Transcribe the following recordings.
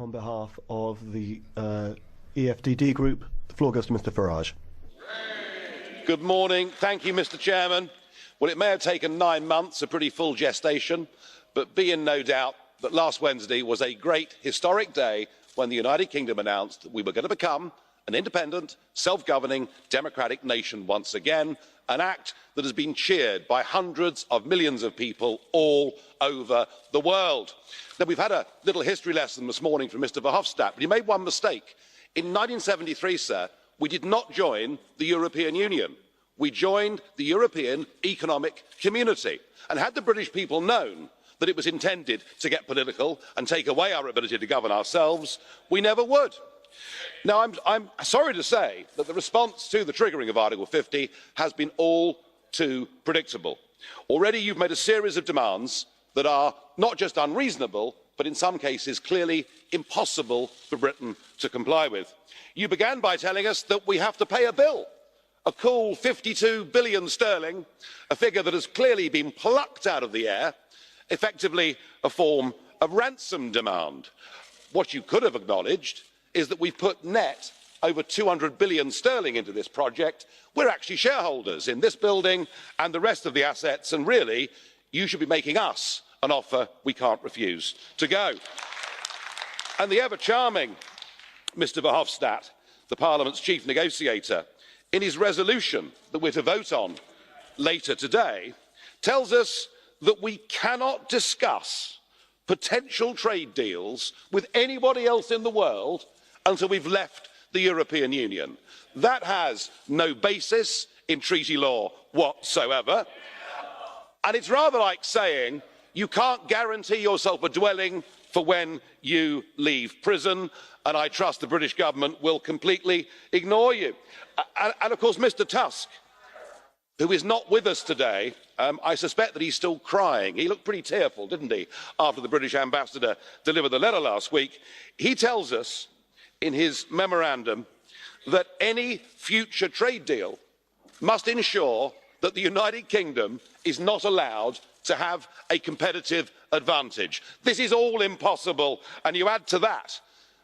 On behalf of the EFDD group, the floor goes to Mr. Farage. Good morning. Thank you, Mr. Chairman. Well, it may have taken 9 months, a pretty full gestation, but be in no doubt that last Wednesday was a great historic day when the United Kingdom announced that we were going to become an independent, self-governing, democratic nation once again, an act that has been cheered by hundreds of millions of people all over the world. Now, we've had a little history lesson this morning from Mr. Verhofstadt, but he made one mistake. In 1973, sir, we did not join the European Union. We joined the European Economic Community. And had the British people known that it was intended to get political and take away our ability to govern ourselves, we never would. Now, I'm sorry to say that the response to the triggering of Article 50 has been all too predictable. Already you've made a series of demands that are not just unreasonable, but in some cases clearly impossible for Britain to comply with. You began by telling us that we have to pay a bill, a cool 52 billion sterling, a figure that has clearly been plucked out of the air, effectively a form of ransom demand. What you could have acknowledged is that we've put net over 200 billion sterling into this project. We're actually shareholders in this building and the rest of the assets, and really, you should be making us an offer we can't refuse to go. And the ever-charming Mr. Verhofstadt, the Parliament's chief negotiator, in his resolution that we're to vote on later today, tells us that we cannot discuss potential trade deals with anybody else in the world until we've left the European Union. That has no basis in treaty law whatsoever. And it's rather like saying you can't guarantee yourself a dwelling for when you leave prison, and I trust the British government will completely ignore you. And of course, Mr. Tusk, who is not with us today, I suspect that he's still crying. He looked pretty tearful, didn't he, after the British ambassador delivered the letter last week. He tells us in his memorandum that any future trade deal must ensure that the United Kingdom is not allowed to have a competitive advantage. This is all impossible, and you add to that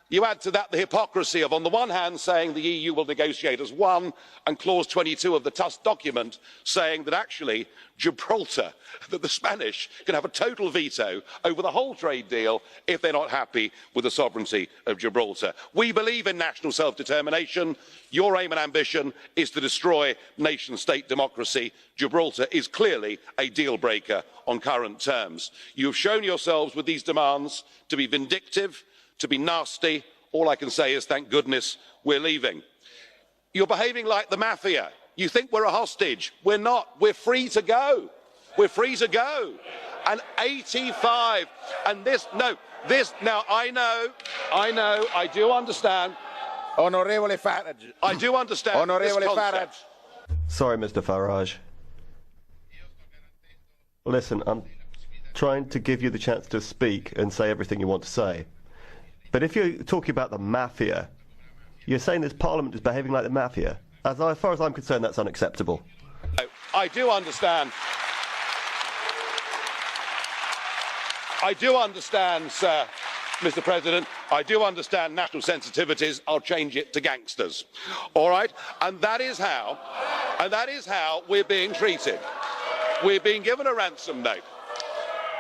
the hypocrisy of, on the one hand, saying the EU will negotiate as one, and clause 22 of the Tusk document saying that actually Gibraltar, that the Spanish can have a total veto over the whole trade deal if they're not happy with the sovereignty of Gibraltar. We believe in national self-determination. Your aim and ambition is to destroy nation-state democracy. Gibraltar is clearly a deal-breaker on current terms. You have shown yourselves with these demands to be vindictive, to be nasty. All I can say is thank goodness we're leaving. You're behaving like the mafia. You think we're a hostage. We're not. We're free to go. We're free to go. And 85, and now I do understand. Onorevole Farage. I do understand. Onorevole Farage. Sorry, Mr. Farage. Listen, I'm trying to give you the chance to speak and say everything you want to say. But if you're talking about the mafia, you're saying this Parliament is behaving like the mafia. As far as I'm concerned, that's unacceptable. I do understand. I do understand, sir, Mr. President. I do understand national sensitivities. I'll change it to gangsters. All right? And that is how we're being treated. We're being given a ransom note.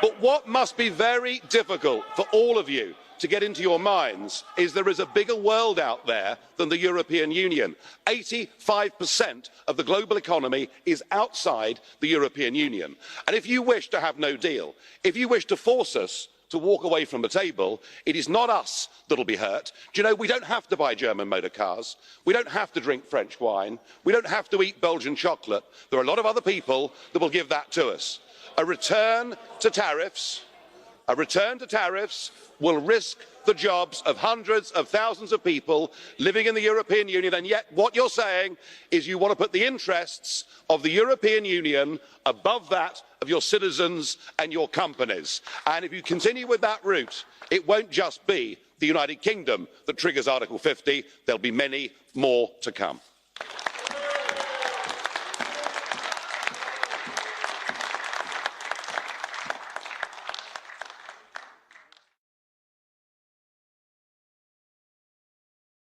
But what must be very difficult for all of you to get into your minds is there is a bigger world out there than the European Union. 85% of the global economy is outside the European Union. And if you wish to have no deal, if you wish to force us to walk away from the table, it is not us that'll be hurt. Do you know, we don't have to buy German motor cars. We don't have to drink French wine. We don't have to eat Belgian chocolate. There are a lot of other people that will give that to us. A return to tariffs will risk the jobs of hundreds of thousands of people living in the European Union, and yet what you're saying is you want to put the interests of the European Union above that of your citizens and your companies. And if you continue with that route, it won't just be the United Kingdom that triggers Article 50, there'll be many more to come.